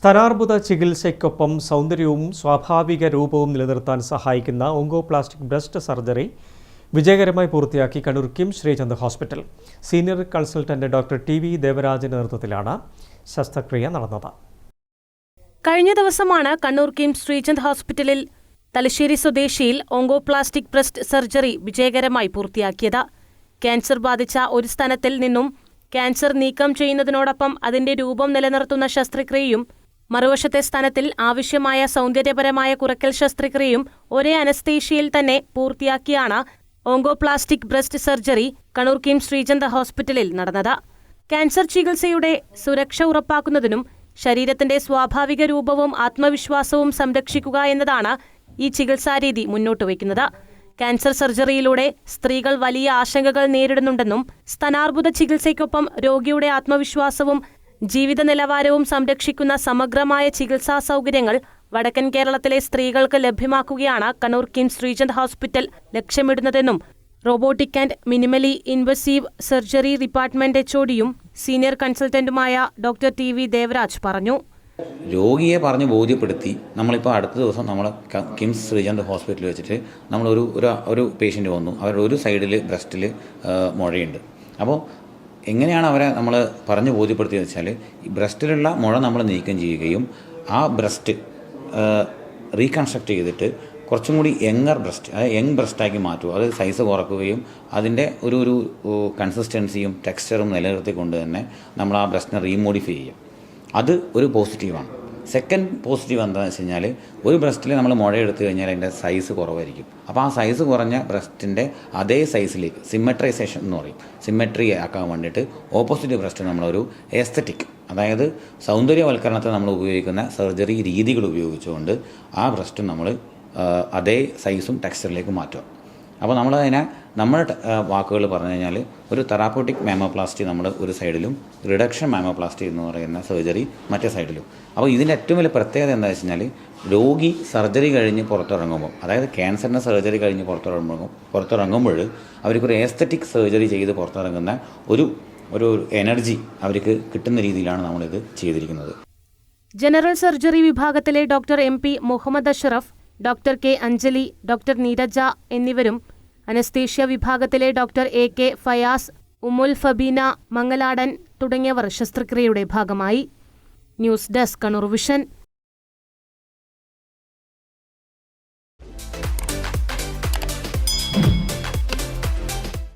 സ്തനാർബുദ ചികിത്സയ്ക്കൊപ്പം സൗന്ദര്യവും സ്വാഭാവിക രൂപവും നിലനിർത്താൻ സഹായിക്കുന്ന ഓങ്കോപ്ലാസ്റ്റിക് ബ്രസ്റ്റ് സർജറി വിജയകരമായി പൂർത്തിയാക്കി Kannur KIMS Sreechand hospital. Senior consultant doctor T V. ദേവരാജിന്റെ നേതൃത്വത്തിലാണ് ശസ്ത്രക്രിയ നടന്നത്. കഴിഞ്ഞ ദിവസമാണ് കണ്ണൂർ കിംസ് ശ്രീചന്ദ് ഹോസ്പിറ്റലിൽ തലശ്ശേരി സ്വദേശിയിൽ ഓങ്കോപ്ലാസ്റ്റിക് ബ്രസ്റ്റ് സർജറി വിജയകരമായി പൂർത്തിയാക്കിയത്. ക്യാൻസർ ബാധിച്ച ഒരു സ്തനത്തിൽ നിന്നും ക്യാൻസർ നീക്കം ചെയ്യുന്നതിനോടൊപ്പം അതിന്റെ രൂപം നിലനിർത്തുന്ന ശസ്ത്രക്രിയയും മറുവശത്തെ സ്തനത്തിൽ ആവശ്യമായ സൗന്ദര്യപരമായ കുറയ്ക്കൽ ശസ്ത്രക്രിയയും ഒരേ അനസ്തേഷ്യയിൽ തന്നെ പൂർത്തിയാക്കിയാണ് oncoplastic breast surgery Kannur KIMS Sreechand ഹോസ്പിറ്റലിൽ നടന്നത്. ക്യാൻസർ ചികിത്സയുടെ സുരക്ഷ ഉറപ്പാക്കുന്നതിനും ശരീരത്തിന്റെ സ്വാഭാവിക രൂപവും ആത്മവിശ്വാസവും സംരക്ഷിക്കുക എന്നതാണ് ഈ ചികിത്സാരീതി മുന്നോട്ടുവയ്ക്കുന്നത്. ക്യാൻസർ സർജറിയിലൂടെ സ്ത്രീകൾ വലിയ ആശങ്കകൾ നേരിടുന്നുണ്ടെന്നും സ്തനാർബുദ ചികിത്സയ്ക്കൊപ്പം രോഗിയുടെ ആത്മവിശ്വാസവും ജീവിത നിലവാരവും സംരക്ഷിക്കുന്ന സമഗ്രമായ ചികിത്സാ സൗകര്യങ്ങൾ വടക്കൻ കേരളത്തിലെ സ്ത്രീകൾക്ക് ലഭ്യമാക്കുകയാണ് കണ്ണൂർ കിംസ് ശ്രീചന്ദ് ഹോസ്പിറ്റൽ ലക്ഷ്യമിടുന്നതെന്നും robotic and minimally invasive surgery department എച്ച്ഒഡിയും സീനിയർ കൺസൾട്ടന്റുമായ ഡോക്ടർ ടി.വി. ദേവരാജ് പറഞ്ഞു. രോഗിയെ പറഞ്ഞ് ബോധ്യപ്പെടുത്തി നമ്മളിപ്പോൾ അടുത്ത ദിവസം നമ്മൾ കിംസ് ശ്രീചന്ദ് ഹോസ്പിറ്റലിൽ വെച്ചിട്ട് ഒരു പേഷ്യൻ്റ് വന്നു. അവരുടെ ഒരു സൈഡിൽ ബ്രസ്റ്റിൽ മുഴയുണ്ട്. അപ്പോൾ എങ്ങനെയാണ് അവരെ നമ്മൾ പറഞ്ഞ് ബോധ്യപ്പെടുത്തിയെന്ന് വെച്ചാൽ ഈ ബ്രസ്റ്റിലുള്ള മുഴ നമ്മൾ നീക്കം ചെയ്യുകയും ആ ബ്രസ്റ്റ് റീകൺസ്ട്രക്ട് ചെയ്തിട്ട് കുറച്ചും കൂടി യങ്ങർ ബ്രസ്റ്റ്, അതായത് യങ് ബ്രസ്റ്റാക്കി മാറ്റുക. അത് സൈസ് കുറക്കുകയും അതിൻ്റെ ഒരു കൺസിസ്റ്റൻസിയും ടെക്സ്ചറും നിലനിർത്തിക്കൊണ്ട് തന്നെ നമ്മൾ ആ ബ്രസ്റ്റിനെ റീമോഡിഫൈ ചെയ്യും. അത് ഒരു പോസിറ്റീവാണ്. സെക്കൻഡ് പോസിറ്റീവ് എന്താണെന്ന് വെച്ച് കഴിഞ്ഞാൽ ഒരു ബ്രസ്റ്റിൽ നമ്മൾ മുഴ എടുത്തു കഴിഞ്ഞാൽ അതിൻ്റെ സൈസ് കുറവായിരിക്കും. അപ്പോൾ ആ സൈസ് കുറഞ്ഞ ബ്രസ്റ്റിൻ്റെ അതേ സൈസിലേക്ക് സിമെട്രൈസേഷൻ എന്ന് പറയും, സിമെട്രി ആക്കാൻ വേണ്ടിയിട്ട് ഓപ്പോസിറ്റ് ബ്രസ്റ്റ് നമ്മളൊരു എസ്തറ്റിക്, അതായത് സൗന്ദര്യവൽക്കരണത്തിൽ നമ്മൾ ഉപയോഗിക്കുന്ന സർജറി രീതികൾ ഉപയോഗിച്ചുകൊണ്ട് ആ ബ്രസ്റ്റ് നമ്മൾ അതേ സൈസും ടെക്സ്ചറിലേക്ക് മാറ്റുക. അപ്പോൾ നമ്മളതിനെ നമ്മുടെ വാക്കുകൾ പറഞ്ഞു കഴിഞ്ഞാൽ ഒരു തെറാപ്യൂട്ടിക് മാമോപ്ലാസ്റ്റി നമ്മൾ ഒരു സൈഡിലും റിഡക്ഷൻ മാമോപ്ലാസ്റ്റി എന്ന് പറയുന്ന സർജറി മറ്റേ സൈഡിലും. അപ്പോൾ ഇതിൻ്റെ ഏറ്റവും വലിയ പ്രത്യേകത എന്താണെന്ന് വെച്ച് കഴിഞ്ഞാൽ രോഗി സർജറി കഴിഞ്ഞ് പുറത്തിറങ്ങുമ്പോൾ, അതായത് ക്യാൻസറിൻ്റെ സർജറി കഴിഞ്ഞ് പുറത്തിറങ്ങുമ്പോൾ അവർക്കൊരു എസ്തറ്റിക് സർജറി ചെയ്ത് പുറത്തിറങ്ങുന്ന ഒരു എനർജി അവർക്ക് കിട്ടുന്ന രീതിയിലാണ് നമ്മളിത് ചെയ്തിരിക്കുന്നത്. ജനറൽ സർജറി വിഭാഗത്തിലെ doctor M P. Muhammad Ashraf, doctor K. Anjali, doctor Neeraja എന്നിവരും അനസ്തേഷ്യ വിഭാഗത്തിലെ ഡോക്ടർ എ.കെ. ഫയാസ്, ഉമ്മുൽ ഫബീന മംഗലാടൻ തുടങ്ങിയവർ ശസ്ത്രക്രിയയുടെ ഭാഗമായി. News desk Kannur vision.